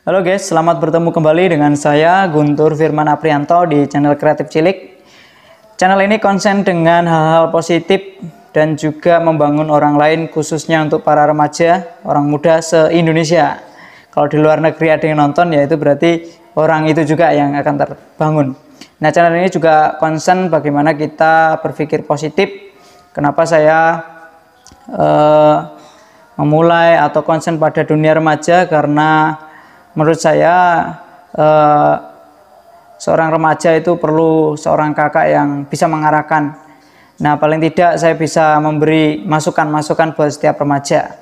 Halo guys, selamat bertemu kembali dengan saya Guntur Firman Aprianto di channel Kreatif Cilik. Channel ini konsen dengan hal-hal positif dan juga membangun orang lain, khususnya untuk para remaja, orang muda se-Indonesia. Kalau di luar negeri ada yang nonton, ya itu berarti orang itu juga yang akan terbangun. Nah, channel ini juga konsen bagaimana kita berpikir positif. Kenapa saya memulai atau konsen pada dunia remaja, karena menurut saya seorang remaja itu perlu seorang kakak yang bisa mengarahkan. Nah, paling tidak saya bisa memberi masukan-masukan buat setiap remaja.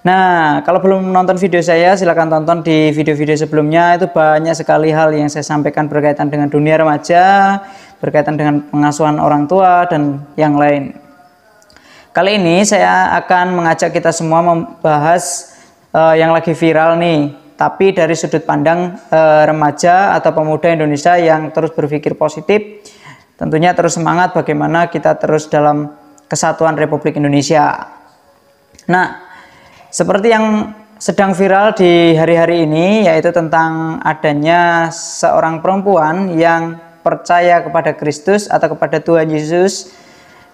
Nah, kalau belum nonton video saya, silahkan tonton di video-video sebelumnya. Itu banyak sekali hal yang saya sampaikan berkaitan dengan dunia remaja, berkaitan dengan pengasuhan orang tua, dan yang lain. Kali ini saya akan mengajak kita semua membahas yang lagi viral nih, tapi dari sudut pandang remaja atau pemuda Indonesia yang terus berpikir positif, tentunya terus semangat bagaimana kita terus dalam kesatuan Republik Indonesia. Nah, seperti yang sedang viral di hari-hari ini, yaitu tentang adanya seorang perempuan yang percaya kepada Kristus atau kepada Tuhan Yesus,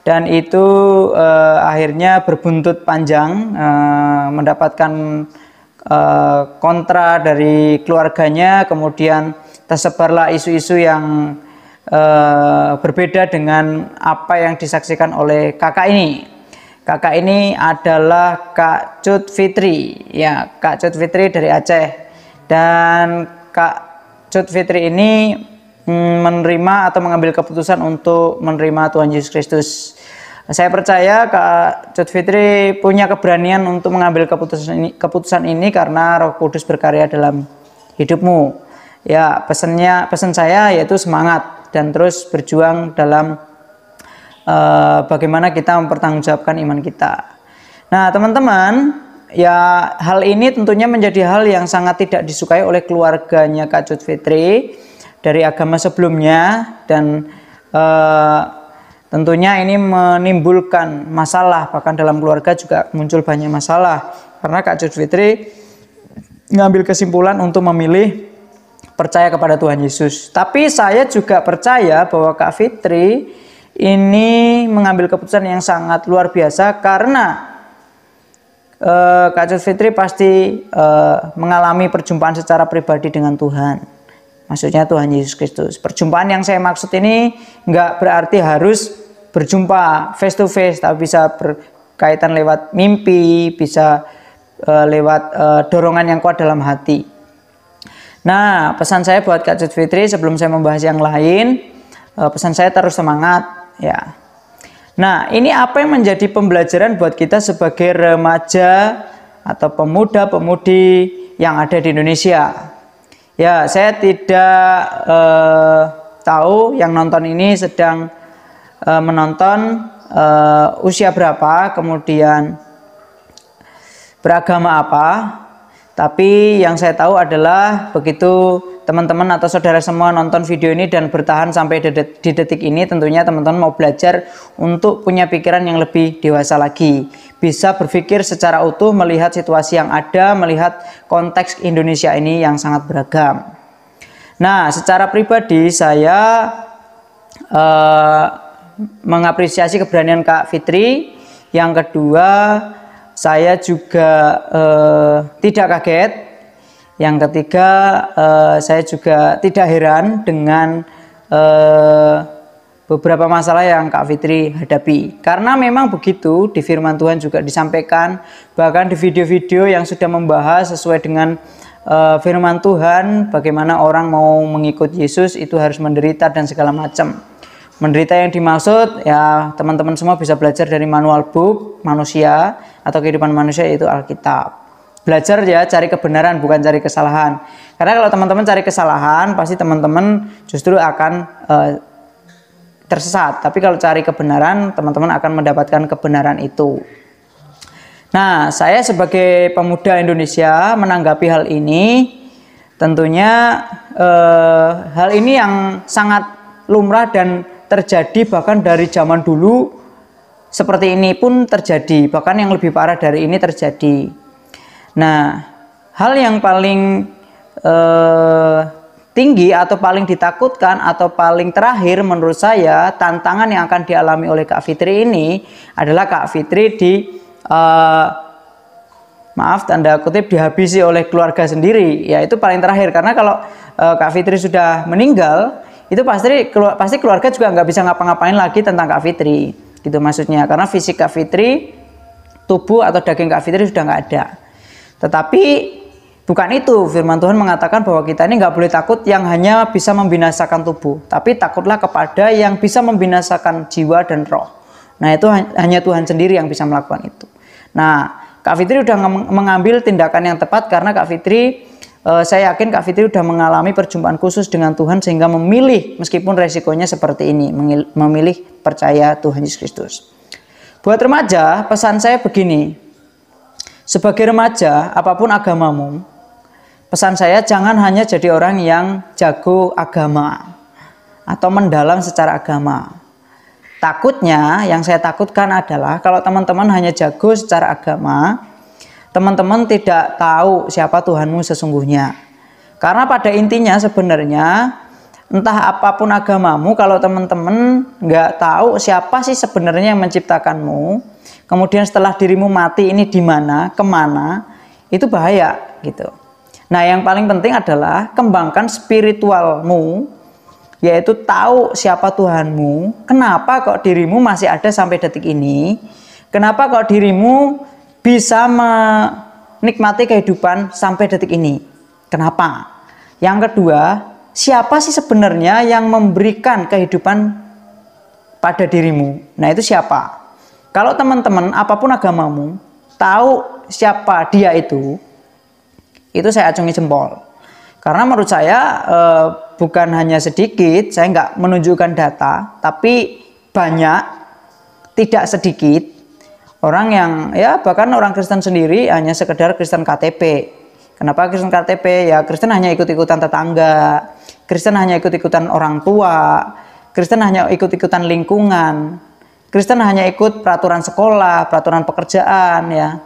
dan itu akhirnya berbuntut panjang, mendapatkan kontra dari keluarganya. Kemudian tersebarlah isu-isu yang berbeda dengan apa yang disaksikan oleh kakak ini. Kakak ini adalah Kak Cut Fitri, ya, Kak Cut Fitri dari Aceh. Dan Kak Cut Fitri ini menerima atau mengambil keputusan untuk menerima Tuhan Yesus Kristus. Saya percaya Kak Cut Fitri punya keberanian untuk mengambil keputusan ini karena Roh Kudus berkarya dalam hidupmu. Ya, pesan saya yaitu semangat dan terus berjuang dalam bagaimana kita mempertanggungjawabkan iman kita. Nah, teman-teman, ya, hal ini tentunya menjadi hal yang sangat tidak disukai oleh keluarganya Kak Cut Fitri dari agama sebelumnya, dan tentunya ini menimbulkan masalah. Bahkan dalam keluarga juga muncul banyak masalah karena Kak Cut Fitri ngambil kesimpulan untuk memilih percaya kepada Tuhan Yesus. Tapi saya juga percaya bahwa Kak Fitri ini mengambil keputusan yang sangat luar biasa, karena Kak Cut Fitri pasti mengalami perjumpaan secara pribadi dengan Tuhan. Maksudnya Tuhan Yesus Kristus. Perjumpaan yang saya maksud ini nggak berarti harus berjumpa face to face, tapi bisa berkaitan lewat mimpi, bisa lewat dorongan yang kuat dalam hati. Nah, pesan saya buat Kak Cut Fitri sebelum saya membahas yang lain, pesan saya terus semangat, ya. Nah, ini apa yang menjadi pembelajaran buat kita sebagai remaja atau pemuda-pemudi yang ada di Indonesia. Ya, saya tidak tahu yang nonton ini sedang menonton usia berapa, kemudian beragama apa. Tapi yang saya tahu adalah begitu teman-teman atau saudara semua nonton video ini dan bertahan sampai di detik ini, tentunya teman-teman mau belajar untuk punya pikiran yang lebih dewasa lagi. Bisa berpikir secara utuh, melihat situasi yang ada, melihat konteks Indonesia ini yang sangat beragam. Nah, secara pribadi saya mengapresiasi keberanian Kak Fitri. Yang kedua, saya juga tidak kaget. Yang ketiga, saya juga tidak heran dengan beberapa masalah yang Kak Fitri hadapi. Karena memang begitu, di firman Tuhan juga disampaikan, bahkan di video-video yang sudah membahas sesuai dengan firman Tuhan, bagaimana orang mau mengikut Yesus itu harus menderita dan segala macam. Menderita yang dimaksud, ya, teman-teman semua bisa belajar dari manual book manusia atau kehidupan manusia, yaitu Alkitab. Belajar, ya, cari kebenaran, bukan cari kesalahan. Karena kalau teman-teman cari kesalahan, pasti teman-teman justru akan tersesat. Tapi kalau cari kebenaran, teman-teman akan mendapatkan kebenaran itu. Nah, saya sebagai pemuda Indonesia menanggapi hal ini, tentunya hal ini yang sangat lumrah dan terjadi bahkan dari zaman dulu. Seperti ini pun terjadi, bahkan yang lebih parah dari ini terjadi. Nah, hal yang paling tinggi atau paling ditakutkan atau paling terakhir menurut saya tantangan yang akan dialami oleh Kak Fitri ini adalah Kak Fitri maaf tanda kutip dihabisi oleh keluarga sendiri. Ya itu paling terakhir, karena kalau Kak Fitri sudah meninggal itu pasti keluarga juga nggak bisa ngapa-ngapain lagi tentang Kak Fitri gitu maksudnya, karena fisik Kak Fitri, tubuh atau daging Kak Fitri sudah nggak ada. Tetapi bukan itu, firman Tuhan mengatakan bahwa kita ini nggak boleh takut yang hanya bisa membinasakan tubuh, tapi takutlah kepada yang bisa membinasakan jiwa dan roh. Nah itu hanya Tuhan sendiri yang bisa melakukan itu. Nah Kak Fitri sudah mengambil tindakan yang tepat, karena Kak Fitri, saya yakin Kak Fitri sudah mengalami perjumpaan khusus dengan Tuhan sehingga memilih, meskipun resikonya seperti ini, memilih percaya Tuhan Yesus Kristus. Buat remaja, pesan saya begini, sebagai remaja apapun agamamu, pesan saya jangan hanya jadi orang yang jago agama atau mendalam secara agama. Takutnya, yang saya takutkan adalah kalau teman-teman hanya jago secara agama, teman-teman tidak tahu siapa Tuhanmu sesungguhnya. Karena pada intinya sebenarnya entah apapun agamamu, kalau teman-teman nggak tahu siapa sih sebenarnya yang menciptakanmu, kemudian setelah dirimu mati ini di mana, kemana, itu bahaya gitu. Nah yang paling penting adalah kembangkan spiritualmu, yaitu tahu siapa Tuhanmu, kenapa kok dirimu masih ada sampai detik ini, kenapa kok dirimu bisa menikmati kehidupan sampai detik ini, kenapa. Yang kedua, siapa sih sebenarnya yang memberikan kehidupan pada dirimu, nah itu siapa. Kalau teman-teman apapun agamamu tahu siapa dia itu saya acungi jempol. Karena menurut saya bukan hanya sedikit, saya nggak menunjukkan data, tapi banyak, tidak sedikit orang yang ya bahkan orang Kristen sendiri hanya sekedar Kristen KTP. Kenapa Kristen KTP? Ya Kristen hanya ikut-ikutan tetangga, Kristen hanya ikut-ikutan orang tua, Kristen hanya ikut-ikutan lingkungan, Kristen hanya ikut peraturan sekolah, peraturan pekerjaan ya.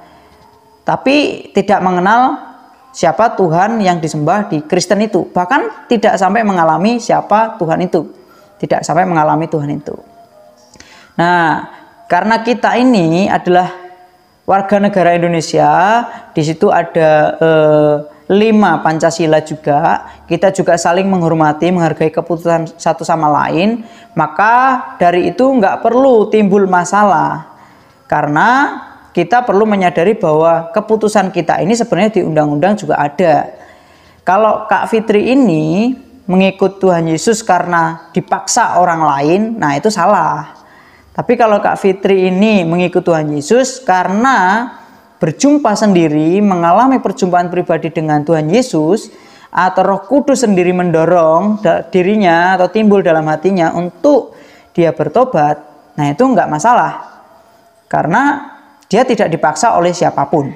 Tapi tidak mengenal siapa Tuhan yang disembah di Kristen itu. Bahkan tidak sampai mengalami siapa Tuhan itu. Tidak sampai mengalami Tuhan itu. Nah, karena kita ini adalah warga negara Indonesia, di situ ada 5 Pancasila juga. Kita juga saling menghormati, menghargai keputusan satu sama lain. Maka dari itu nggak perlu timbul masalah. Karena kita perlu menyadari bahwa keputusan kita ini sebenarnya di undang-undang juga ada. Kalau Kak Fitri ini mengikut Tuhan Yesus karena dipaksa orang lain, nah itu salah. Tapi kalau Kak Fitri ini mengikut Tuhan Yesus karena berjumpa sendiri, mengalami perjumpaan pribadi dengan Tuhan Yesus, atau Roh Kudus sendiri mendorong dirinya atau timbul dalam hatinya untuk dia bertobat, nah itu enggak masalah. Karena dia tidak dipaksa oleh siapapun.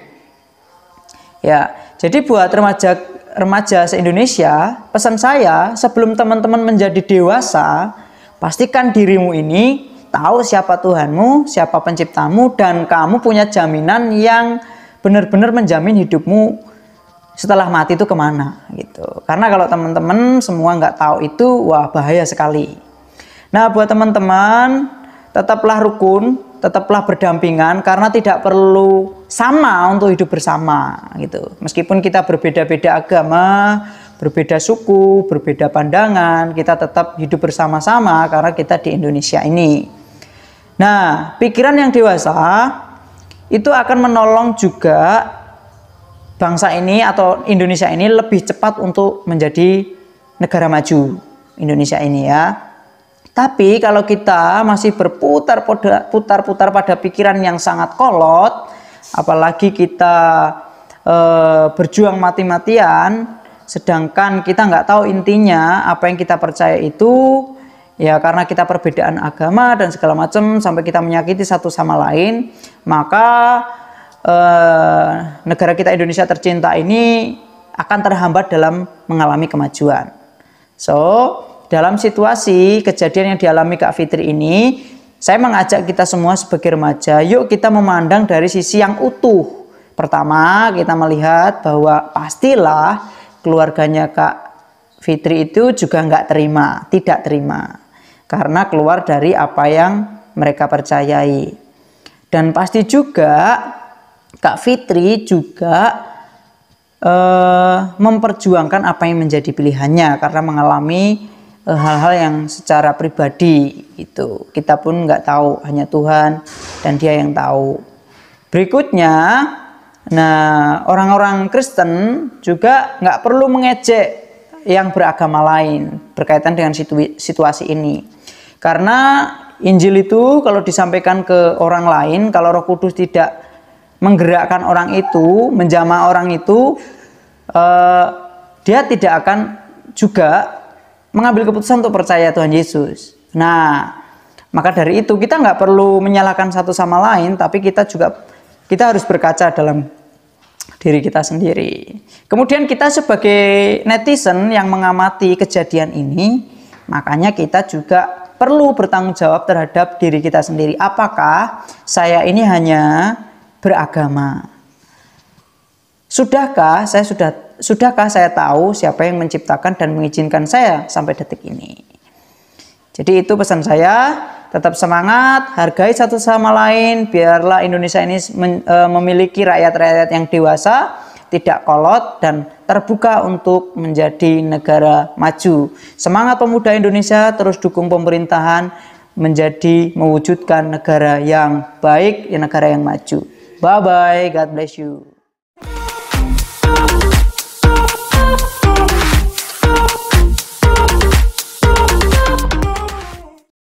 Ya, jadi buat remaja se-Indonesia, pesan saya sebelum teman-teman menjadi dewasa, pastikan dirimu ini tahu siapa Tuhanmu, siapa penciptamu, dan kamu punya jaminan yang benar-benar menjamin hidupmu setelah mati itu kemana gitu. Karena kalau teman-teman semua nggak tahu itu, wah bahaya sekali. Nah buat teman-teman, tetaplah rukun, tetaplah berdampingan, karena tidak perlu sama untuk hidup bersama gitu. Meskipun kita berbeda-beda agama, berbeda suku, berbeda pandangan, kita tetap hidup bersama-sama karena kita di Indonesia ini. Nah, pikiran yang dewasa itu akan menolong juga bangsa ini atau Indonesia ini lebih cepat untuk menjadi negara maju, Indonesia ini ya. Tapi kalau kita masih berputar-putar pada pikiran yang sangat kolot, apalagi kita berjuang mati-matian, sedangkan kita nggak tahu intinya apa yang kita percaya itu, ya karena kita perbedaan agama dan segala macam sampai kita menyakiti satu sama lain, maka negara kita Indonesia tercinta ini akan terhambat dalam mengalami kemajuan. Dalam situasi kejadian yang dialami Kak Fitri ini, saya mengajak kita semua sebagai remaja, yuk kita memandang dari sisi yang utuh. Pertama, kita melihat bahwa pastilah keluarganya Kak Fitri itu juga tidak terima. Karena keluar dari apa yang mereka percayai. Dan pasti juga Kak Fitri juga memperjuangkan apa yang menjadi pilihannya karena mengalami hal-hal yang secara pribadi itu kita pun nggak tahu, hanya Tuhan dan Dia yang tahu. Berikutnya, nah orang-orang Kristen juga nggak perlu mengejek yang beragama lain berkaitan dengan situasi ini, karena Injil itu kalau disampaikan ke orang lain, kalau Roh Kudus tidak menggerakkan orang itu, menjamah orang itu, dia tidak akan juga mengambil keputusan untuk percaya Tuhan Yesus. Nah, maka dari itu kita nggak perlu menyalahkan satu sama lain, tapi kita harus berkaca dalam diri kita sendiri. Kemudian kita sebagai netizen yang mengamati kejadian ini, makanya kita juga perlu bertanggung jawab terhadap diri kita sendiri. Apakah saya ini hanya beragama? Sudahkah saya tahu siapa yang menciptakan dan mengizinkan saya sampai detik ini? Jadi itu pesan saya, tetap semangat, hargai satu sama lain, biarlah Indonesia ini memiliki rakyat-rakyat yang dewasa, tidak kolot dan terbuka untuk menjadi negara maju. Semangat pemuda Indonesia, terus dukung pemerintahan mewujudkan negara yang baik, negara yang maju. Bye-bye, God bless you.